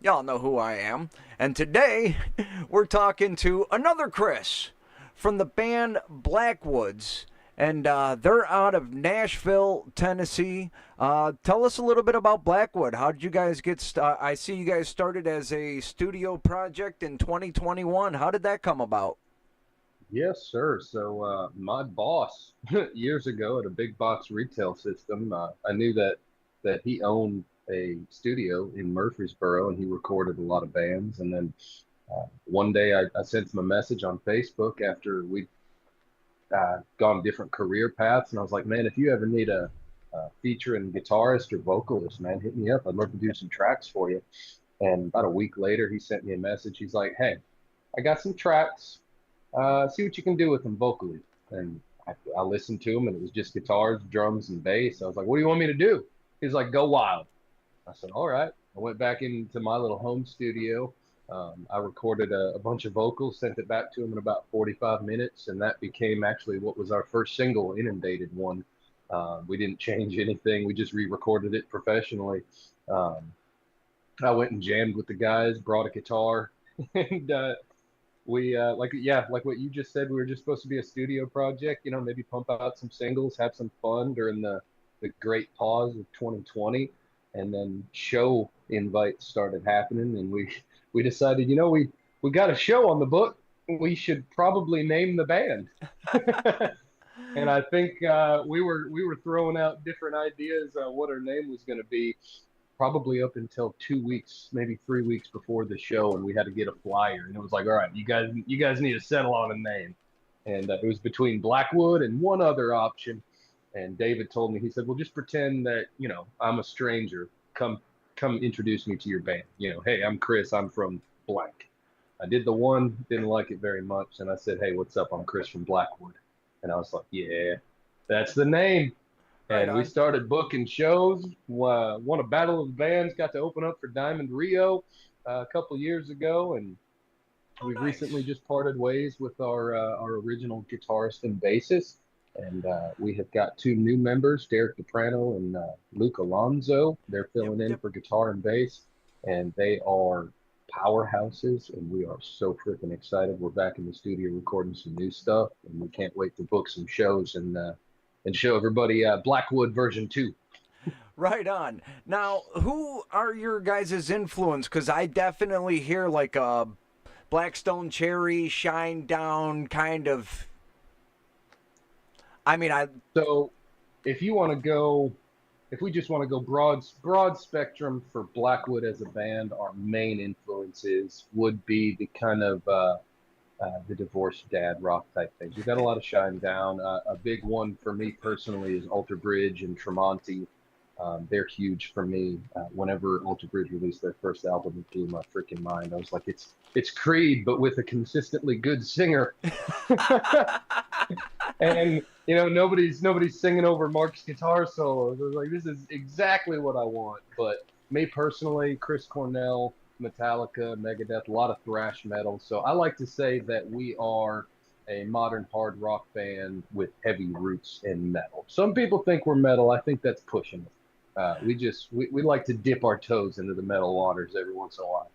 Y'all know who I am. And today, we're talking to another Chris from the band Blackwoods. And they're out of Nashville, Tennessee. Tell us a little bit about Blackwood. How did you guys get I see you guys started as a studio project in 2021. How did that come about? Yes, sir. So my boss years ago at a big box retail system, I knew that he owned a studio in Murfreesboro and he recorded a lot of bands. And then one day I sent him a message on Facebook after we'd gone different career paths, and I was like, man, if you ever need a featuring guitarist or vocalist, man, hit me up. I'd love to do some tracks for you. And about a week later, he sent me a message. He's like, hey, I got some tracks. See what you can do with them vocally. And I listened to them, and it was just guitars, drums, and bass. I was like, what do you want me to do? He's like, go wild. I said, all right. I went back into my little home studio. I recorded a bunch of vocals, sent it back to him in about 45 minutes, and that became actually what was our first single, Inundated one. We didn't change anything. We just re-recorded it professionally. Um, I went and jammed with the guys, brought a guitar, and like what you just said, we were just supposed to be a studio project, maybe pump out some singles, have some fun during the great pause of 2020. And then show invites started happening, and we decided, we got a show on the book. We should probably name the band. And I think we were throwing out different ideas what our name was going to be, probably up until 2 weeks, maybe 3 weeks before the show, and we had to get a flyer. And it was like, all right, you guys need to settle on a name. And it was between Blackwood and one other option. And David told me, he said, well, just pretend that, I'm a stranger. Come introduce me to your band. Hey, I'm Chris. I'm from blank. I did the one, didn't like it very much. And I said, hey, what's up? I'm Chris from Blackwood. And I was like, yeah, that's the name. Right And we on. started booking shows, won a Battle of the Bands, got to open up for Diamond Rio a couple years ago. And Oh, we've nice. recently just parted ways with our original guitarist and bassist, and we have got two new members, Derek DePrano and Luke Alonso. They're Yep, filling in yep. for guitar and bass, and they are powerhouses, and we are so freaking excited. We're back in the studio recording some new stuff, and we can't wait to book some shows and show everybody Blackwood version 2. Right on. Now, who are your guys' influence? Because I definitely hear like a Blackstone Cherry, Shine Down kind of. I mean, I. So if you want to go if we just want to go broad spectrum for Blackwood as a band, our main influences would be the kind of the divorced dad rock type things. We've got a lot of Shine Down. A big one for me personally is Alter Bridge and Tremonti. They're huge for me. Whenever Alter Bridge released their first album, it blew my freaking mind. I was like, it's Creed, but with a consistently good singer. And nobody's singing over Mark's guitar solos. I was like, this is exactly what I want. But me personally, Chris Cornell, Metallica, Megadeth, a lot of thrash metal. So I like to say that we are a modern hard rock band with heavy roots in metal. Some people think we're metal. I think that's pushing it. We like to dip our toes into the metal waters every once in a while.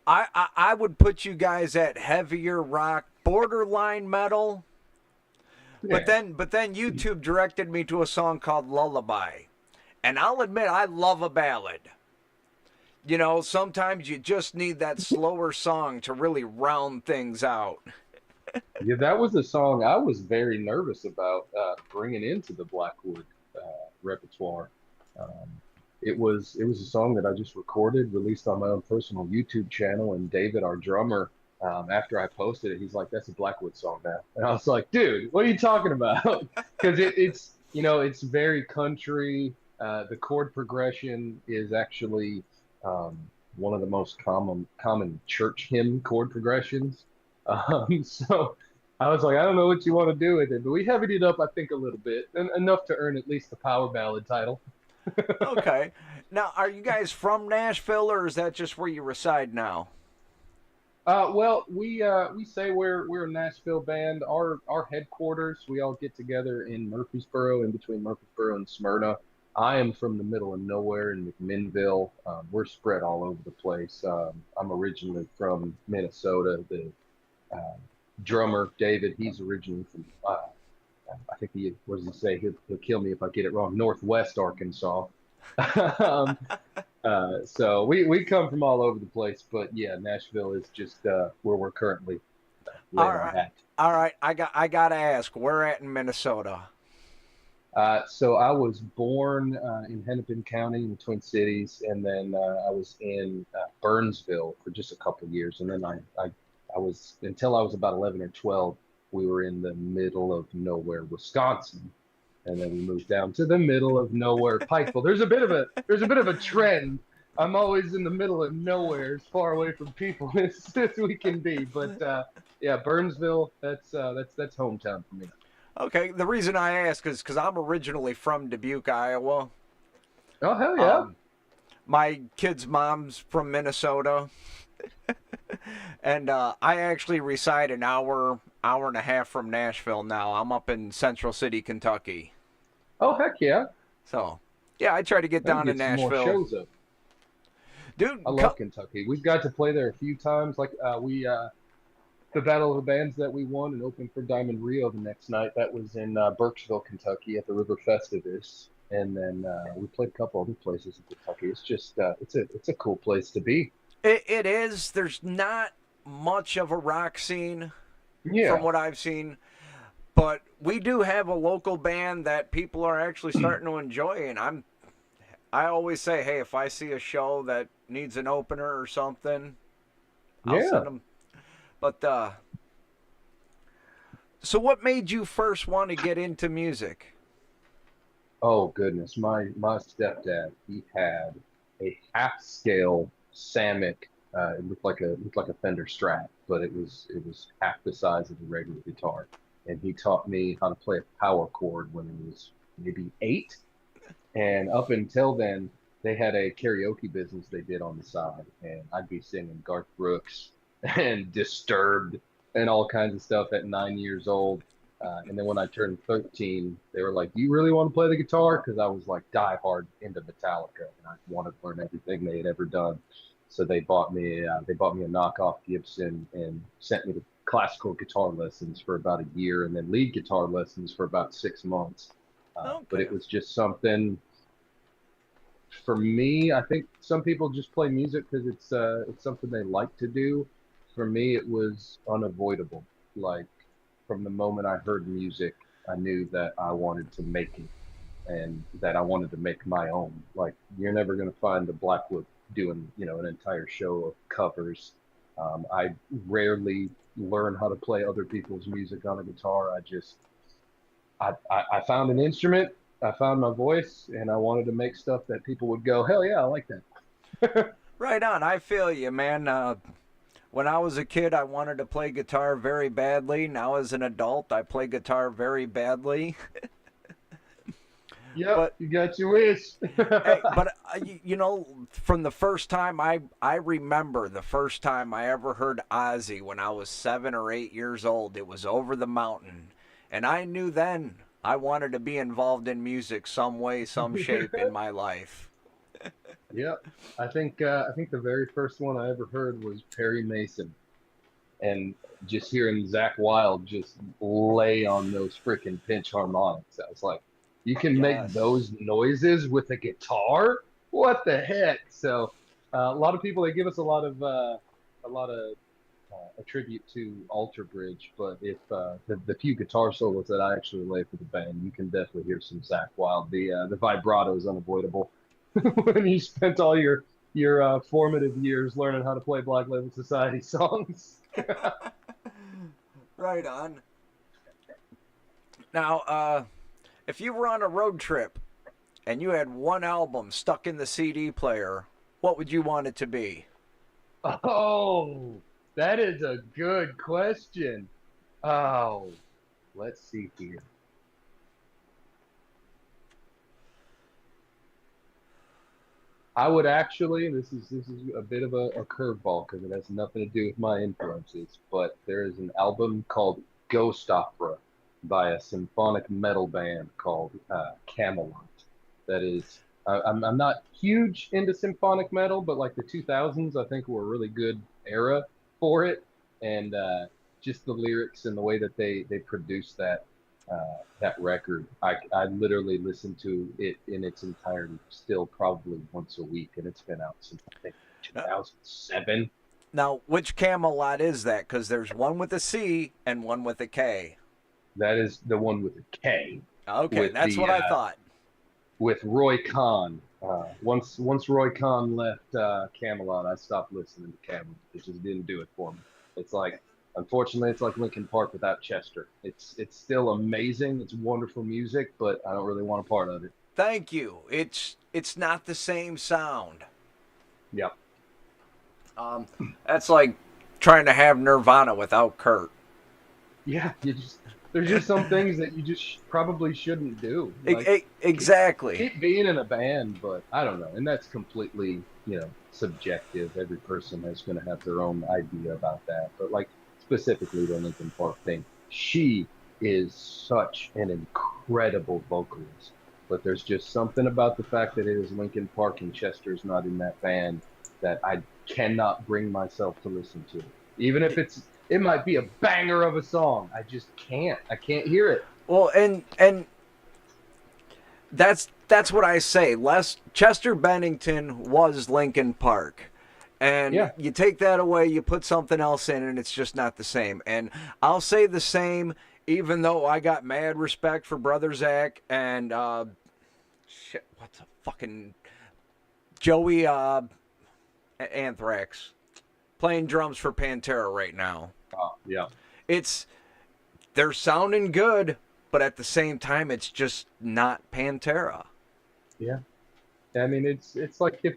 I would put you guys at heavier rock, borderline metal. But Yeah. then YouTube directed me to a song called Lullaby. And I'll admit I love a ballad. Sometimes you just need that slower song to really round things out. Yeah, that was a song I was very nervous about bringing into the Blackwood repertoire. Um, it was a song that I just recorded, released on my own personal YouTube channel, and David, our drummer, after I posted it, he's like, "That's a Blackwood song now," and I was like, "Dude, what are you talking about?" Because it's very country. The chord progression is actually um, one of the most common church hymn chord progressions. So I was like, I don't know what you want to do with it, but we heavied it up, I think, a little bit, enough to earn at least the power ballad title. Okay. Now, are you guys from Nashville or is that just where you reside now? Well, we say we're a Nashville band. Our headquarters, we all get together in Murfreesboro, in between Murfreesboro and Smyrna. I am from the middle of nowhere in McMinnville. We're spread all over the place. I'm originally from Minnesota. The uh, drummer David, he's originally from I think he, what does he say? He'll kill me if I get it wrong. Northwest Arkansas. um, so we come from all over the place, but yeah, Nashville is just where we're currently All laying our right. hat. All right. I gotta ask, where at in Minnesota? So I was born in Hennepin County in the Twin Cities, and then I was in Burnsville for just a couple of years, and then I was until I was about 11 or 12. We were in the middle of nowhere, Wisconsin, and then we moved down to the middle of nowhere, Pikeville. There's a bit of a trend. I'm always in the middle of nowhere, as far away from people as we can be. But yeah, Burnsville, that's hometown for me. Okay. The reason I ask is because I'm originally from Dubuque, Iowa. Oh hell yeah! Um, my kid's mom's from Minnesota, and I actually reside an hour and a half from Nashville now. I'm up in Central City, Kentucky. Oh heck yeah! So, yeah, I try to get Maybe down to get some more Nashville. shows up. Dude, I love Kentucky. We've got to play there a few times. Like we the Battle of the Bands that we won and opened for Diamond Rio the next night. That was in Birchville, Kentucky, at the River Festivus. And then we played a couple other places in Kentucky. It's just it's a cool place to be. it is. There's not much of a rock scene from Yeah, what I've seen, but we do have a local band that people are actually starting to enjoy. And I always say, hey, if I see a show that needs an opener or something, I'll yeah. send them. But so what made you first want to get into music? Oh goodness, my stepdad, he had a half scale Samick. It looked like a Fender Strat, but it was half the size of a regular guitar. And he taught me how to play a power chord when I was maybe 8. And up until then, they had a karaoke business they did on the side, and I'd be singing Garth Brooks and Disturbed and all kinds of stuff at 9 years old. And then when I turned 13, they were like, "Do you really want to play the guitar?" Because I was like die hard into Metallica, and I wanted to learn everything they had ever done. So they bought me a knockoff Gibson and sent me to classical guitar lessons for about a year, and then lead guitar lessons for about 6 months. But Okay. it was just something for me. I think some people just play music because it's something they like to do. For me, it was unavoidable. Like from the moment I heard music, I knew that I wanted to make it and that I wanted to make my own. Like you're never going to find the Blackwood doing, an entire show of covers. I rarely learn how to play other people's music on a guitar. I found an instrument, I found my voice, and I wanted to make stuff that people would go, hell yeah, I like that. Right on. I feel you, man. When I was a kid, I wanted to play guitar very badly. Now, as an adult, I play guitar very badly. Yep, But you got your wish. hey, but from the first time I remember the first time I ever heard Ozzy when I was 7 or 8 years old. It was Over the Mountain, and I knew then I wanted to be involved in music some way, some shape in my life. Yep, I think the very first one I ever heard was Perry Mason, and just hearing Zach Wild just lay on those freaking pinch harmonics, I was like, you can make Yes. those noises with a guitar? What the heck? So, a lot of people they give us a lot of attribute to Alter Bridge, but if the few guitar solos that I actually lay for the band, you can definitely hear some Zach Wild. The vibrato is unavoidable when you spent all your formative years learning how to play Black Label Society songs. Right on. Now, if you were on a road trip and you had one album stuck in the CD player, what would you want it to be? Oh, that is a good question. Oh, let's see here. I would actually, and this is a bit of a curveball because it has nothing to do with my influences, but there is an album called Ghost Opera by a symphonic metal band called Camelot. that is. I'm not huge into symphonic metal, but like the 2000s, I think were a really good era for it, and just the lyrics and the way that they produced that record. I literally listen to it in its entirety still probably once a week, and it's been out since I think Uh, 2007. Now, which Camelot is that? Because there's one with a C and one with a K. That is the one with a K, Okay, with that's the what I thought. with Roy Khan. Once Roy Khan left Camelot, I stopped listening to Camelot. It just didn't do it for me. It's like, unfortunately, it's like Linkin Park without Chester. It's still amazing. It's wonderful music, but I don't really want a part of it. Thank you. It's not the same sound. Yeah, Um, that's like trying to have Nirvana without Kurt. yeah. You just there's just some things that you just probably shouldn't do. Like Exactly. keep being in a band, but I don't know, and that's completely subjective. Every person is going to have their own idea about that. But like specifically the Linkin Park thing, she is such an incredible vocalist. But there's just something about the fact that it is Linkin Park and Chester's not in that band that I cannot bring myself to listen to. Even if it might be a banger of a song, I just can't. I can't hear it. Well, and that's what I say. Chester Bennington was Linkin Park. And Yeah. you take that away, you put something else in, and it's just not the same. And I'll say the same, even though I got mad respect for Brother Zach and shit, what's a fucking Joey Anthrax playing drums for Pantera right now. Oh, yeah. It's they're sounding good, but at the same time, it's just not Pantera. Yeah. I mean, it's like if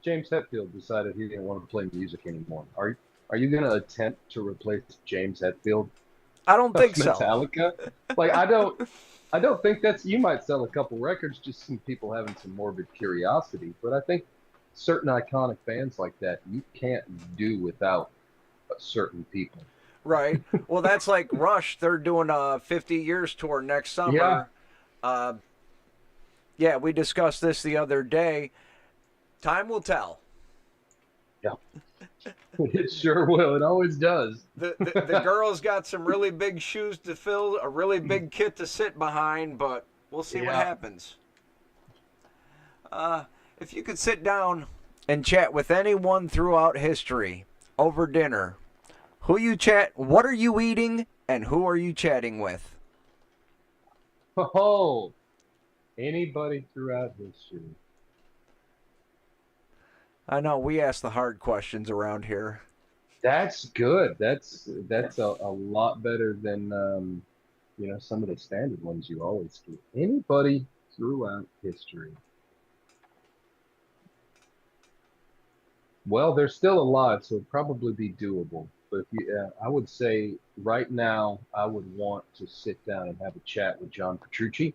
James Hetfield decided he didn't want to play music anymore. Are you going to attempt to replace James Hetfield I don't of think so. Metallica? Like I don't think that's you might sell a couple records just some people having some morbid curiosity, but I think certain iconic bands like that you can't do without certain people. Right. Well, that's like Rush. They're doing a 50 years tour next summer. Yeah. Uh, yeah, we discussed this the other day. Time will tell. Yeah. It sure will. It always does. The girl's got some really big shoes to fill, a really big kit to sit behind, but we'll see what Yeah. happens. If you could sit down and chat with anyone throughout history over dinner, what are you eating, and who are you chatting with? Oh, anybody throughout history. I know we ask the hard questions around here. That's good. That's a lot better than some of the standard ones you always get. Anybody throughout history. Well, they're still alive, so it'd probably be doable. But I would say right now, I would want to sit down and have a chat with John Petrucci,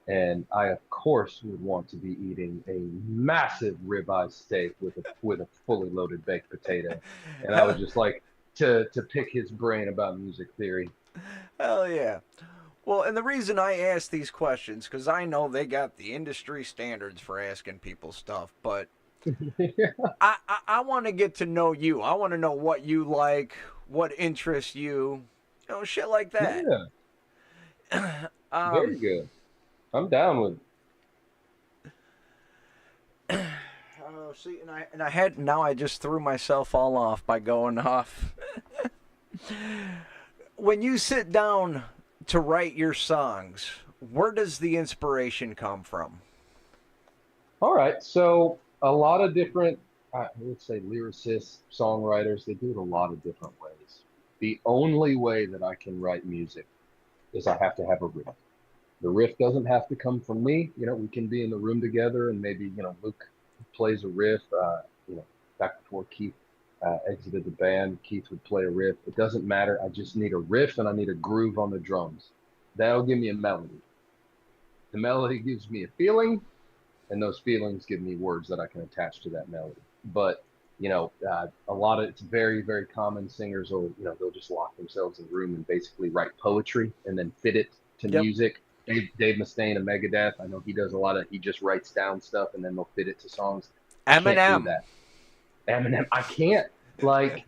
and I of course would want to be eating a massive ribeye steak with a fully loaded baked potato, and I would just like to pick his brain about music theory. Hell yeah. Well, and the reason I ask these questions, because I know they got the industry standards for asking people stuff, but I want to get to know you. I want to know what you like, what interests you, shit like that. Yeah, very good. I'm down with it. Oh, see, now I just threw myself all off by going off. When you sit down to write your songs, where does the inspiration come from? All right, so a lot of different, let's say lyricists, songwriters, they do it a lot of different ways. The only way that I can write music is I have to have a riff. The riff doesn't have to come from me. We can be in the room together and maybe, Luke plays a riff. Back before Keith exited the band, Keith would play a riff. It doesn't matter. I just need a riff and I need a groove on the drums. That'll give me a melody. The melody gives me a feeling, and those feelings give me words that I can attach to that melody. But a lot of it's very, very common. Singers will, they'll just lock themselves in a room and basically write poetry and then fit it to Yep. music. Dave Mustaine of Megadeth. I know he does a lot of, he just writes down stuff and then they'll fit it to songs. I can't do Eminem. that. Eminem, I can't. Like,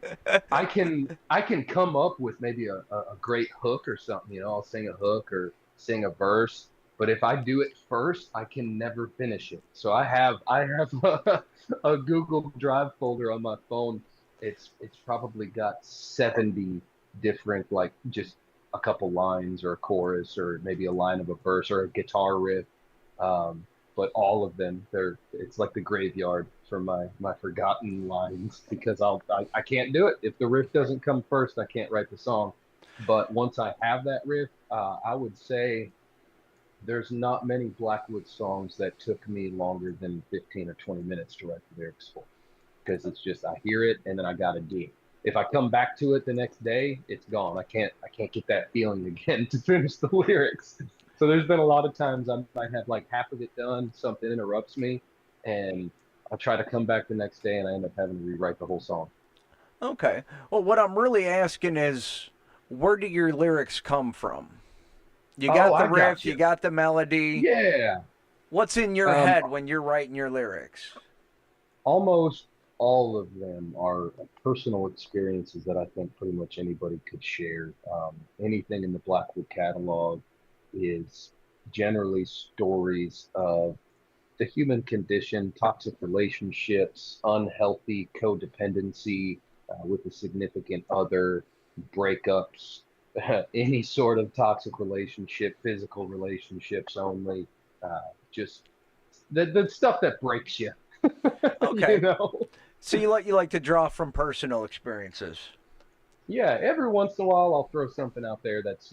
I can come up with maybe a great hook or something. I'll sing a hook or sing a verse, but if I do it first, I can never finish it. So I have a Google Drive folder on my phone. It's probably got 70 different, like, just a couple lines or a chorus or maybe a line of a verse or a guitar riff. Um, but all of them, it's like the graveyard for my forgotten lines because I can't do it. If the riff doesn't come first, I can't write the song. But once I have that riff, I would say there's not many Blackwoods songs that took me longer than 15 or 20 minutes to write the lyrics for, because it's just I hear it and then I got to do it. If I come back to it the next day, it's gone. I can't get that feeling again to finish the lyrics. So there's been a lot of times I might have like half of it done, something interrupts me, and I try to come back the next day and I end up having to rewrite the whole song. Okay. Well, what I'm really asking is, where do your lyrics come from? You Oh, got the I got riff, you you. got the melody. Yeah. What's in your Um, head when you're writing your lyrics? Almost all of them are personal experiences that I think pretty much anybody could share. Anything in the Blackwood catalog is generally stories of the human condition, toxic relationships, unhealthy codependency with a significant other, breakups, any sort of toxic relationship, physical relationships only, just the stuff that breaks you, you Okay. know? So you like to draw from personal experiences. Yeah, every once in a while I'll throw something out there that's,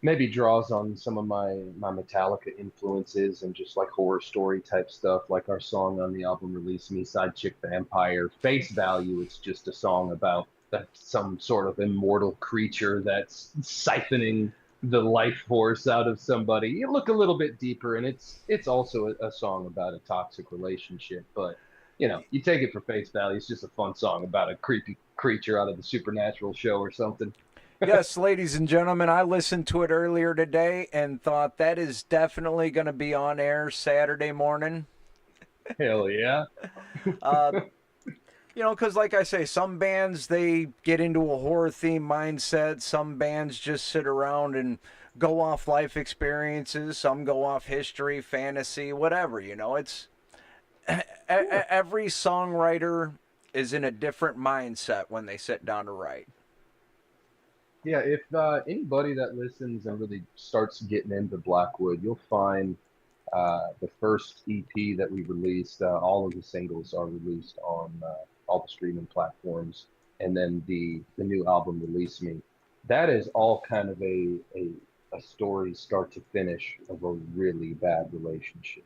maybe draws on some of my Metallica influences and just like horror story type stuff, like our song on the album "Release Me," "Side Chick Vampire." Face value, it's just a song about some sort of immortal creature that's siphoning the life force out of somebody. You look a little bit deeper, and it's also a song about a toxic relationship, but. You take it for face value. It's just a fun song about a creepy creature out of the supernatural show or something. Yes, ladies and gentlemen, I listened to it earlier today and thought that is definitely going to be on air Saturday morning. Hell yeah. Uh, because like I say, some bands they get into a horror theme mindset. Some bands just sit around and go off life experiences. Some go off history, fantasy, whatever. Every songwriter is in a different mindset when they sit down to write. Yeah, if anybody that listens and really starts getting into Blackwood, you'll find the first EP that we released. All of the singles are released on all the streaming platforms, and then the new album, "Release Me." That is all kind of a story, start to finish, of a really bad relationship.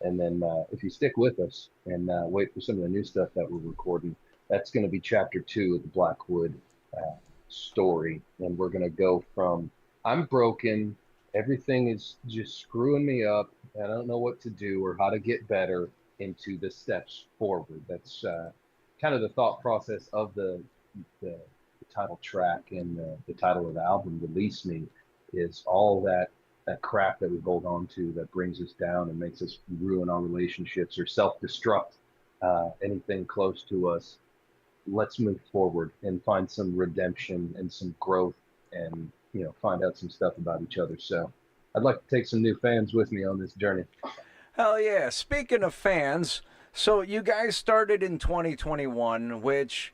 And then if you stick with us and wait for some of the new stuff that we're recording, that's going to be chapter two of the Blackwood uh, story. And we're going to go from I'm broken, everything is just screwing me up, and I don't know what to do or how to get better, into the steps forward. That's kind of the thought process of the title track and the title of the album, "Release Me," is all that crap that we hold on to that brings us down and makes us ruin our relationships or self-destruct anything close to us. Let's move forward and find some redemption and some growth and find out some stuff about each other. So I'd like to take some new fans with me on this journey. Hell yeah. Speaking of fans, so you guys started in 2021, which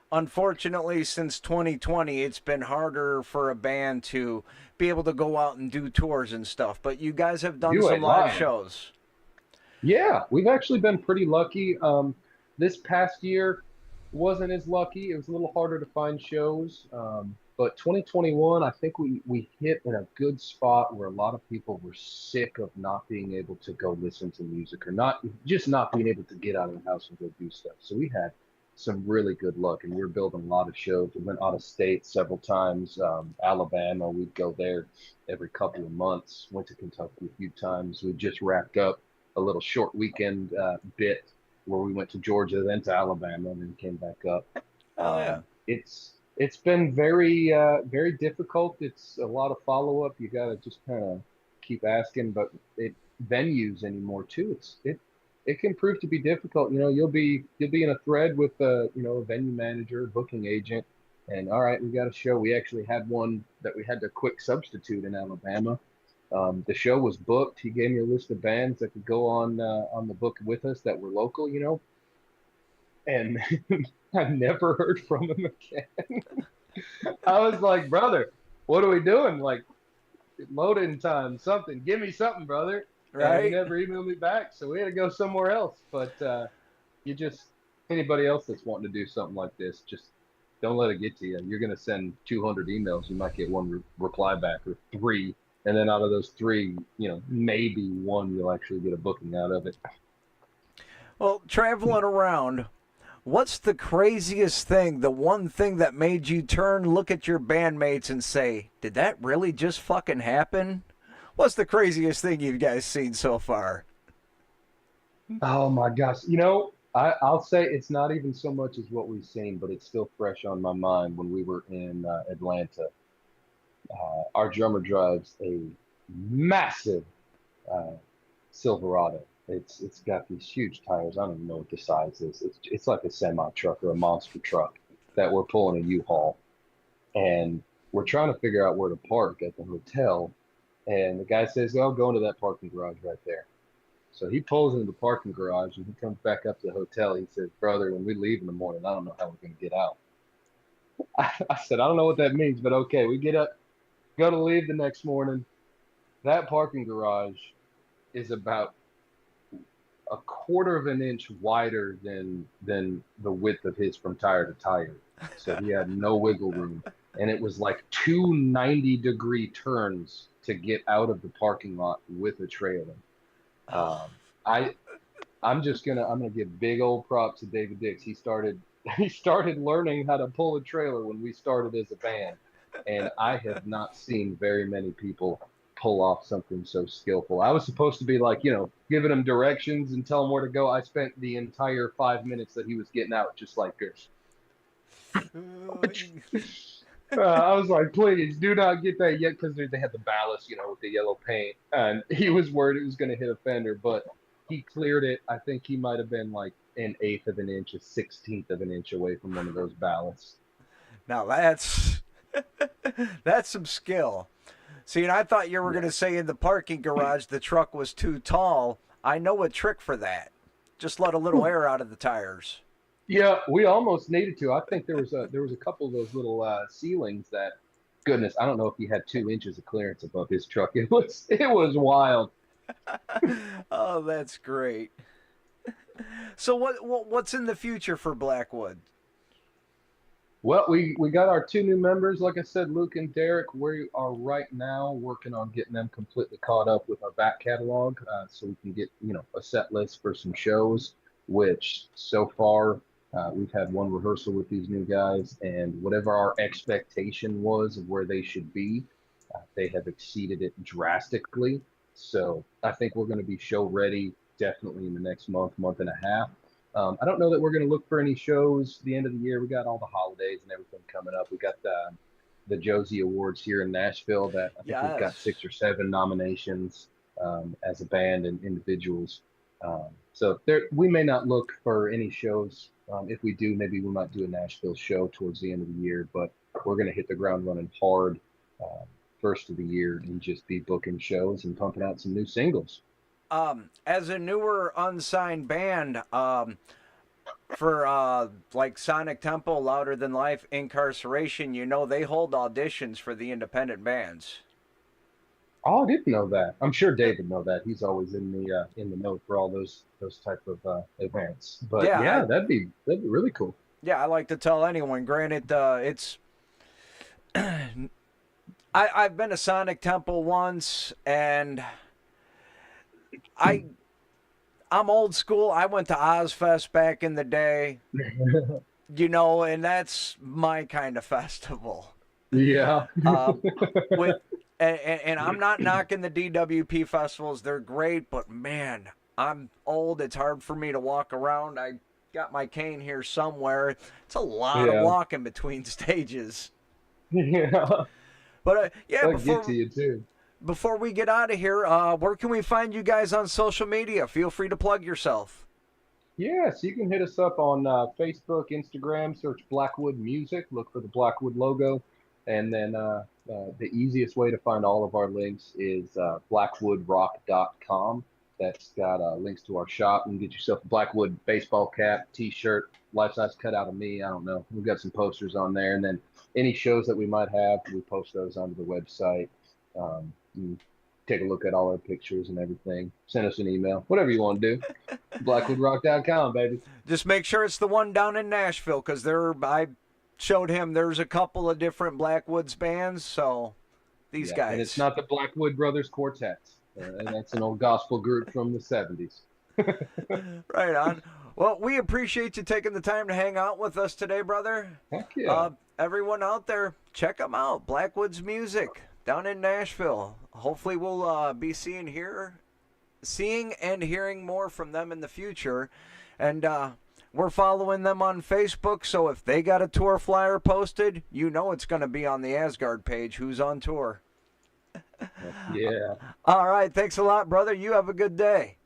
unfortunately since 2020 it's been harder for a band to be able to go out and do tours and stuff, but you guys have done You some ain't live lying. shows. Yeah, we've actually been pretty lucky. This past year wasn't as lucky. It was a little harder to find shows. But 2021, I think we hit in a good spot where a lot of people were sick of not being able to go listen to music or not being able to get out of the house and go do stuff. So we had some really good luck, and we were building a lot of shows. We went out of state several times. Alabama, we'd go there every couple of months. Went to Kentucky a few times. We just wrapped up a little short weekend bit where we went to Georgia, then to Alabama, and then came back up. Hell yeah. It's It's been very difficult. It's a lot of follow up. You got to just kind of keep asking, but it venues anymore too. It can prove to be difficult. You know, you'll be in a thread with a venue manager, booking agent, and all right, we got a show. We actually had one that we had to quick substitute in Alabama. The show was booked. He gave me a list of bands that could go on the book with us that were local, and I never heard from him again. I was like, brother, what are we doing? Like, loading time, something. Give me something, brother. And he Right? never emailed me back, so we had to go somewhere else. But you just anybody else that's wanting to do something like this, just don't let it get to you. You're gonna send 200 emails, you might get one reply back or three, and then out of those three, maybe one you'll actually get a booking out of it. Well, traveling around, what's the craziest thing, the one thing that made you turn, look at your bandmates and say, did that really just fucking happen? What's the craziest thing you guys seen so far? Oh my gosh. I'll say it's not even so much as what we've seen, but it's still fresh on my mind when we were in Atlanta. Our drummer drives a massive uh, Silverado. It's got these huge tires. I don't even know what the size is. It's like a semi truck or a monster truck that we're pulling a U-Haul, and we're trying to figure out where to park at the hotel. And the guy says, "Oh, go into that parking garage right there." So he pulls into the parking garage and he comes back up to the hotel. He says, "Brother, when we leave in the morning, I don't know how we're going to get out." I said, "I don't know what that means, but okay." We get up, go to leave the next morning. That parking garage is about a quarter of an inch wider than the width of his from tire to tire. So he had no wiggle room. And it was like two 90-degree turns to get out of the parking lot with a trailer. Um, I I'm gonna give big old props to David Dix. He started learning how to pull a trailer when we started as a band, and I have not seen very many people pull off something so skillful. I was supposed to be like, giving him directions and tell him where to go. I spent the entire 5 minutes that he was getting out just like this. I was like, please do not get that yet, because they had the ballast, with the yellow paint, and he was worried it was going to hit a fender, but he cleared it. I think he might have been like an eighth of an inch, a 16th of an inch away from one of those ballasts. Now that's some skill. See, and I thought you were Yeah. going to say in the parking garage the truck was too tall. I know a trick for that. Just let a little air out of the tires. Yeah, we almost needed to. I think there was a couple of those little ceilings that, goodness, I don't know if he had 2 inches of clearance above his truck. It was wild. Oh, that's great. So what's in the future for Blackwood? Well, we got our two new members, like I said, Luke and Derek. We are right now working on getting them completely caught up with our back catalog, so we can get a set list for some shows. Which so far we've had one rehearsal with these new guys, and whatever our expectation was of where they should be, they have exceeded it drastically. So I think we're going to be show ready definitely in the next month and a half. I don't know that we're going to look for any shows the end of the year. We got all the holidays and everything coming up. We got the Josie Awards here in Nashville that I think we've got Yes. 6 or 7 nominations as a band and individuals. So we may not look for any shows. If we do, maybe we might do a Nashville show towards the end of the year, but we're going to hit the ground running hard first of the year and just be booking shows and pumping out some new singles. As a newer unsigned band, for like Sonic Temple, Louder Than Life, Incarceration, they hold auditions for the independent bands. Oh, I didn't know that. I'm sure David know that. He's always in the know for all those type of events. But Yeah, yeah, that'd be really cool. I like to tell anyone. Granted, it's I've been to Sonic Temple once, and I I'm old school. I went to Ozfest back in the day, and that's my kind of festival. Yeah. Um, with and I'm not knocking the DWP festivals; they're great, but man, I'm old. It's hard for me to walk around. got my cane here somewhere. It's a lot of Yeah. walking between stages. Yeah. But yeah, I'll get to you too. before we get out of here, where can we find you guys on social media? Feel free to plug yourself. Yes, you can hit us up on Facebook, Instagram, search Blackwood Music, look for the Blackwood logo, and then the easiest way to find all of our links is blackwoodrock.com. That's got links to our shop. You can get yourself a Blackwood baseball cap, T-shirt, life-size cutout of me. I don't know. We've got some posters on there, and then any shows that we might have, we post those onto the website. You take a look at all our pictures and everything. Send us an email, whatever you want to do. BlackwoodRock.com, baby. Just make sure it's the one down in Nashville, because I showed him there's a couple of different Blackwoods bands, so these guys. And it's not the Blackwood Brothers Quartet. And that's an old gospel group from the 70s. Right on. Well, we appreciate you taking the time to hang out with us today, brother. Heck yeah. Everyone out there, check them out. Blackwoods Music down in Nashville. Hopefully we'll be seeing and hearing more from them in the future. And we're following them on Facebook, so if they got a tour flyer posted, you know it's going to be on the Asgard page who's on tour. Yeah. All right, thanks a lot, brother. You have a good day.